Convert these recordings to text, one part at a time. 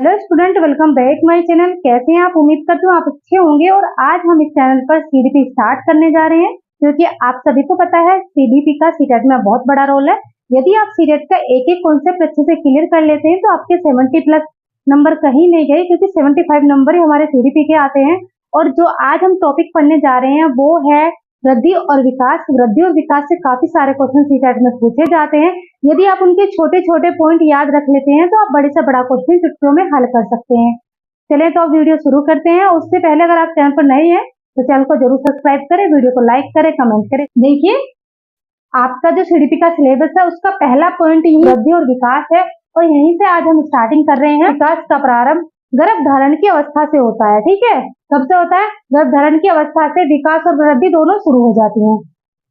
Hello student, welcome back my channel. कैसे हैं आप? उम्मीद करती हूँ आप अच्छे होंगे। और आज हम इस चैनल पर सीडीपी स्टार्ट करने जा रहे हैं, क्योंकि आप सभी को पता है सीडीपी का सीटेट में बहुत बड़ा रोल है। यदि आप सीटेट का एक एक कॉन्सेप्ट अच्छे से क्लियर कर लेते हैं तो आपके 70 प्लस नंबर कहीं नहीं गए, क्योंकि 75 नंबर ही हमारे सीडीपी के आते हैं। और जो आज हम टॉपिक पढ़ने जा रहे हैं वो है वृद्धि और विकास। वृद्धि और विकास से काफी सारे क्वेश्चन सीटेट में पूछे जाते हैं। यदि आप उनके छोटे छोटे पॉइंट याद रख लेते हैं तो आप बड़े से बड़ा क्वेश्चन चुटकियों में हल कर सकते हैं। चलिए तो अब वीडियो शुरू करते हैं। उससे पहले अगर आप चैनल पर नए हैं तो चैनल को जरूर सब्सक्राइब करें, वीडियो को लाइक करें, कमेंट करें। देखिए, आपका जो सीडीपी का सिलेबस है उसका पहला पॉइंट ही वृद्धि और विकास है, और यहीं से आज हम स्टार्टिंग कर रहे हैं। विकास का प्रारंभ गर्भ धारण की अवस्था से होता है। ठीक है, कब से होता है? गर्भ धारण की अवस्था से विकास और वृद्धि दोनों शुरू हो जाती हैं।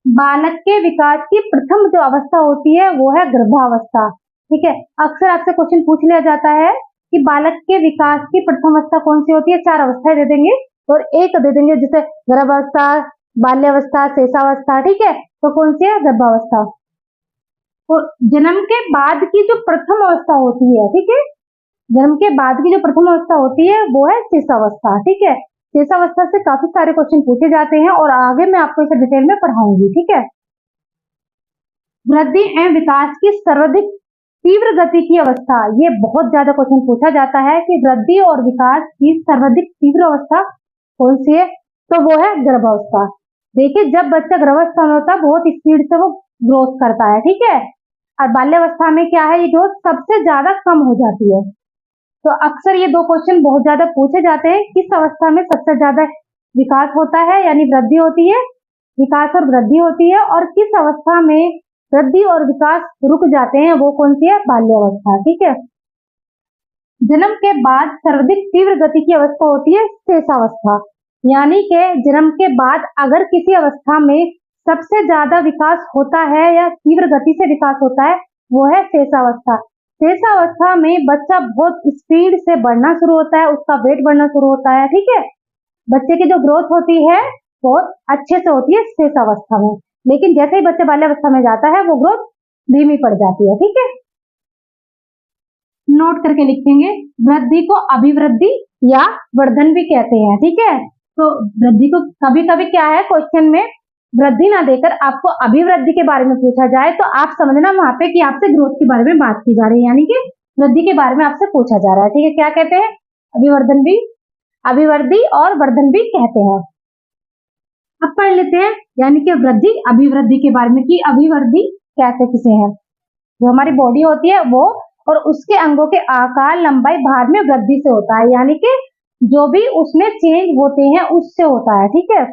बालक के विकास की प्रथम जो अवस्था होती है वो है गर्भावस्था। ठीक है, अक्सर आपसे क्वेश्चन पूछ लिया जाता है कि बालक के विकास की प्रथम अवस्था कौन सी होती है। 4 अवस्थाएं दे देंगे और एक दे देंगे, जैसे गर्भावस्था, बाल्यावस्था, शेषावस्था। ठीक है, तो कौन सी है? गर्भावस्था। तो जन्म के बाद की जो प्रथम अवस्था होती है, ठीक है, जन्म के बाद की जो प्रथम अवस्था होती है वो है शेषावस्था। ठीक है, शेषावस्था से काफी सारे क्वेश्चन पूछे जाते हैं और आगे मैं आपको इसे डिटेल में पढ़ाऊंगी। ठीक है, वृद्धि एवं विकास की सर्वाधिक तीव्र गति की अवस्था, ये बहुत ज्यादा क्वेश्चन पूछा जाता है कि वृद्धि और विकास की सर्वाधिक तीव्र अवस्था कौन सी है, तो वो है गर्भावस्था। देखिए, जब बच्चा गर्भावस्था में होता है बहुत स्पीड से वो ग्रोथ करता है। ठीक है, और बाल्यावस्था में क्या है, ये ग्रोथ सबसे ज्यादा कम हो जाती है। तो अक्सर ये दो क्वेश्चन बहुत ज्यादा पूछे जाते हैं, किस अवस्था में सबसे ज्यादा विकास होता है, यानी वृद्धि होती है, विकास और वृद्धि होती है, और किस अवस्था में वृद्धि और विकास रुक जाते हैं, वो कौन सी है? बाल्यावस्था। ठीक है, जन्म के बाद सर्वाधिक तीव्र गति की अवस्था होती है शेषावस्था, यानी कि जन्म के बाद अगर किसी अवस्था में सबसे ज्यादा विकास होता है या तीव्र गति से विकास होता है वो है शेषावस्था। शेषावस्था में बच्चा बहुत स्पीड से बढ़ना शुरू होता है, उसका वेट बढ़ना शुरू होता है। ठीक है, बच्चे की जो ग्रोथ होती है बहुत अच्छे से होती है शेषावस्था में, लेकिन जैसे ही बच्चा बाल्यावस्था में जाता है वो ग्रोथ धीमी पड़ जाती है। ठीक है, नोट करके लिखेंगे, वृद्धि को अभिवृद्धि या वर्धन भी कहते हैं। ठीक है, तो वृद्धि को कभी कभी क्या है, क्वेश्चन में वृद्धि ना देकर आपको अभिवृद्धि के बारे में पूछा जाए तो आप समझना वहां पे कि आपसे ग्रोथ के बारे में बात की जा रही है, यानी कि वृद्धि के बारे में आपसे पूछा जा रहा है। ठीक है, क्या कहते हैं? अभिवर्धन भी, अभिवृद्धि और वर्धन भी कहते हैं। अब पढ़ लेते हैं, यानी कि वृद्धि अभिवृद्धि के बारे में कि अभिवृद्धि कैसे किसे है। जो हमारी बॉडी होती है वो और उसके अंगों के आकार, लंबाई, भार में वृद्धि से होता है, यानी कि जो भी उसमें चेंज होते हैं उससे होता है। ठीक है,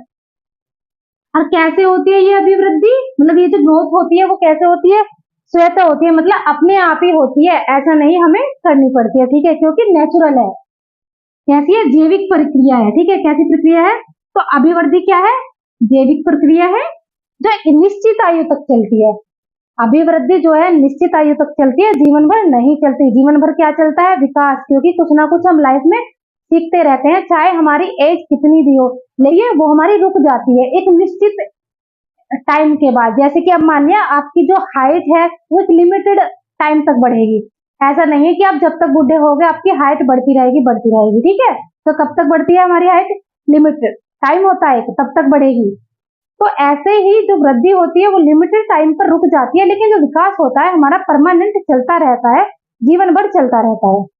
और कैसे होती है ये अभिवृद्धि, मतलब ये जो ग्रोथ होती है वो कैसे होती है? स्वतः होती है, मतलब अपने आप ही होती है, ऐसा नहीं हमें करनी पड़ती है। ठीक है, क्योंकि नेचुरल है। कैसी है? जैविक प्रक्रिया है। ठीक है, कैसी प्रक्रिया है? तो अभिवृद्धि क्या है? जैविक प्रक्रिया है जो निश्चित आयु तक चलती है। अभिवृद्धि जो है निश्चित आयु तक चलती है, जीवन भर नहीं चलती। जीवन भर क्या चलता है? विकास, क्योंकि कुछ ना कुछ हम लाइफ में सीखते रहते हैं, चाहे हमारी एज कितनी भी हो, लेकिन वो हमारी रुक जाती है एक निश्चित टाइम के बाद। जैसे कि अब मान लिया आपकी जो हाइट है वो एक लिमिटेड टाइम तक बढ़ेगी, ऐसा नहीं है कि आप जब तक बूढ़े हो गए आपकी हाइट बढ़ती रहेगी बढ़ती रहेगी। ठीक है, तो कब तक बढ़ती है हमारी हाइट? लिमिटेड टाइम होता है, तब तक बढ़ेगी। तो ऐसे ही जो वृद्धि होती है वो लिमिटेड टाइम पर रुक जाती है, लेकिन जो विकास होता है हमारा परमानेंट चलता रहता है, जीवन भर चलता रहता है।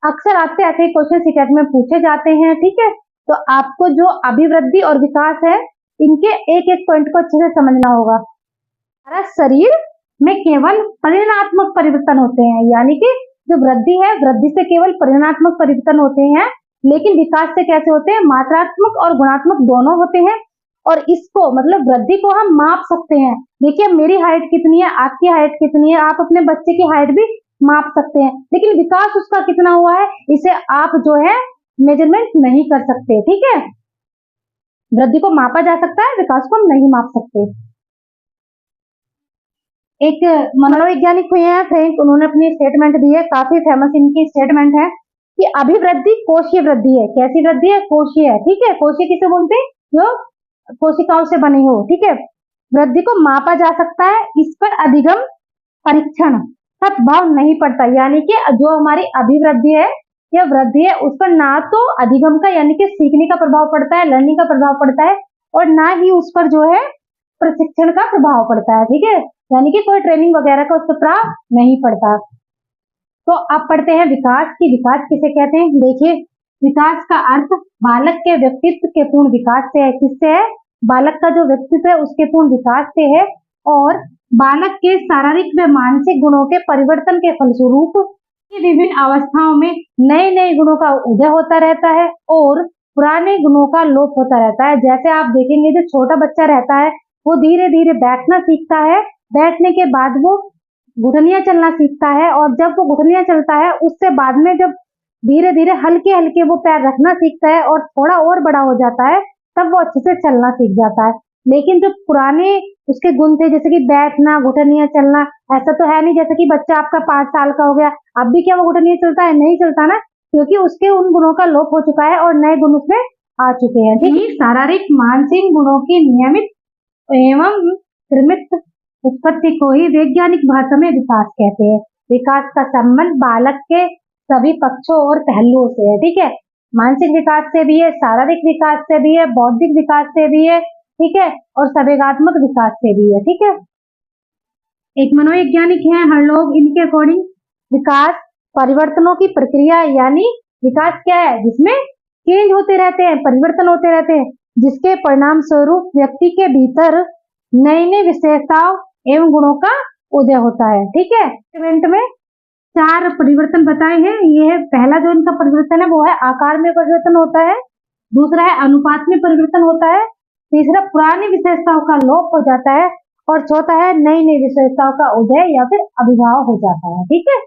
अक्सर आपसे ऐसे ही क्वेश्चन सीटेट में पूछे जाते हैं। ठीक है, तो आपको जो अभिवृद्धि और विकास है इनके एक एक पॉइंट को अच्छे से समझना होगा। हमारा शरीर में केवल परिमाणात्मक परिवर्तन होते हैं, यानी कि जो वृद्धि है वृद्धि से केवल परिमाणात्मक परिवर्तन होते हैं, लेकिन विकास से कैसे होते हैं? मात्रात्मक और गुणात्मक दोनों होते हैं। और इसको मतलब वृद्धि को हम माप सकते हैं। देखिए, मेरी हाइट कितनी है, आपकी हाइट कितनी है, आप अपने बच्चे की हाइट भी माप सकते हैं, लेकिन विकास उसका कितना हुआ है इसे आप जो है मेजरमेंट नहीं कर सकते। ठीक है, वृद्धि को मापा जा सकता है, विकास को हम नहीं माप सकते। एक मनोवैज्ञानिक हुए हैं फ्रेंड्स, उन्होंने अपनी स्टेटमेंट दी है, काफी फेमस इनकी स्टेटमेंट है कि अभिवृद्धि कोशीय वृद्धि है। कैसी वृद्धि है? कोशीय है। ठीक है, कोशीय किसे बोलते हैं? जो कोशिकाओं से बनी हो। ठीक है, वृद्धि को मापा जा सकता है, इस पर अधिगम परीक्षण प्रभाव नहीं पड़ता, यानी कि जो हमारी अभिवृद्धि है या वृद्धि है उस पर ना तो अधिगम का यानी कि सीखने का प्रभाव पड़ता है, लर्निंग का प्रभाव पड़ता है, और ना ही उस पर जो है प्रशिक्षण का प्रभाव पड़ता है। ठीक है, यानी कि कोई ट्रेनिंग वगैरह का उस पर प्रभाव नहीं पड़ता। तो अब पढ़ते हैं विकास की। विकास किसे कहते हैं? देखिए, विकास का अर्थ बालक के व्यक्तित्व के पूर्ण विकास से है। किससे है? बालक का जो व्यक्तित्व है उसके पूर्ण विकास से है, और बालक के शारीरिक व मानसिक गुणों के परिवर्तन के फलस्वरूप विभिन्न अवस्थाओं में नए नए गुणों का उदय होता रहता है और पुराने गुणों का लोप होता रहता है। जैसे आप देखेंगे, जो छोटा बच्चा रहता है वो धीरे धीरे बैठना सीखता है, बैठने के बाद वो घुटनियां चलना सीखता है, और जब वो घुटनियां चलता है उससे बाद में जब धीरे धीरे हल्के हल्के वो पैर रखना सीखता है और थोड़ा और बड़ा हो जाता है, तब वो अच्छे से चलना सीख जाता है। लेकिन जो पुराने उसके गुण थे, जैसे कि बैठना, घुटनियां चलना, ऐसा तो है नहीं जैसे कि बच्चा आपका 5 साल का हो गया अब भी क्या वो घुटनियां चलता है? नहीं चलता ना, क्योंकि उसके उन गुणों का लोप हो चुका है और नए गुण उसमें आ चुके हैं। ठीक है, शारीरिक मानसिक गुणों की नियमित एवं क्रमित उत्पत्ति को ही वैज्ञानिक भाषा में विकास कहते हैं। विकास का संबंध बालक के सभी पक्षों और पहलुओं से है। ठीक है, मानसिक विकास से भी है, शारीरिक विकास से भी है, बौद्धिक विकास से भी है, ठीक है, और संवेगात्मक विकास से भी है। ठीक है, एक मनोवैज्ञानिक है हरलोग, इनके अकॉर्डिंग विकास परिवर्तनों की प्रक्रिया, यानी विकास क्या है? जिसमें चेंज होते रहते हैं, परिवर्तन होते रहते हैं, जिसके परिणाम स्वरूप व्यक्ति के भीतर नई नई विशेषताओं एवं गुणों का उदय होता है। ठीक है, इवेंट में 4 परिवर्तन बताए हैं। ये है पहला जो इनका परिवर्तन है वो है आकार में परिवर्तन होता है, दूसरा है अनुपात में परिवर्तन होता है, तीसरा पुरानी विशेषताओं का लोप हो जाता है, और चौथा है नई नई विशेषताओं का उदय या फिर आविर्भाव हो जाता है। ठीक है,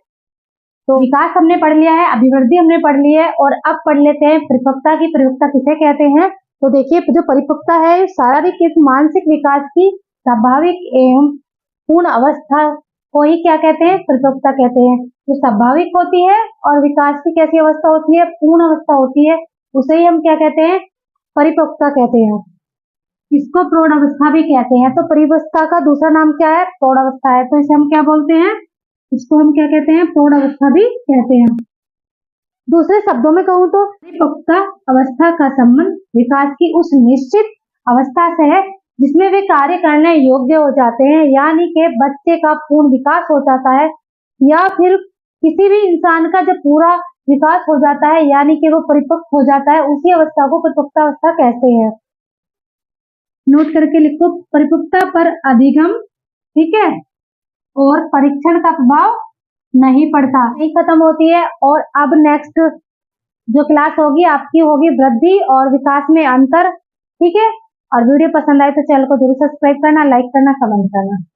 तो विकास हमने पढ़ लिया है, अभिवृद्धि हमने पढ़ ली है, और अब पढ़ लेते हैं परिपक्वता की। परिपक्वता किसे कहते हैं? तो देखिए, जो परिपक्वता है शारीरिक एवं मानसिक विकास की स्वाभाविक एवं पूर्ण अवस्था को ही क्या कहते हैं? परिपक्वता कहते हैं। जो स्वाभाविक होती है और विकास की कैसी अवस्था होती है? पूर्ण अवस्था होती है, उसे ही हम क्या कहते हैं? परिपक्वता कहते हैं। इसको प्रौढ़ अवस्था भी कहते हैं। तो परिपक्वता का दूसरा नाम क्या है? प्रौढ़ अवस्था है। तो इसे हम क्या बोलते हैं? इसको हम क्या कहते हैं? प्रौढ़ अवस्था भी कहते हैं। दूसरे शब्दों में कहूँ तो परिपक्वता अवस्था का संबंध विकास की उस निश्चित अवस्था से है जिसमें वे कार्य करने योग्य हो जाते हैं, यानी कि बच्चे का पूर्ण विकास हो जाता है, या फिर किसी भी इंसान का जब पूरा विकास हो जाता है यानी कि वो परिपक्व हो जाता है, उसी अवस्था को परिपक्वता अवस्था कहते हैं। नोट करके लिखो, परिपक्वता पर अधिगम, ठीक है, और परीक्षण का प्रभाव नहीं पड़ता, नहीं खत्म होती है। और अब नेक्स्ट जो क्लास होगी आपकी होगी वृद्धि और विकास में अंतर। ठीक है, और वीडियो पसंद आए तो चैनल को जरूर सब्सक्राइब करना, लाइक करना, कमेंट करना।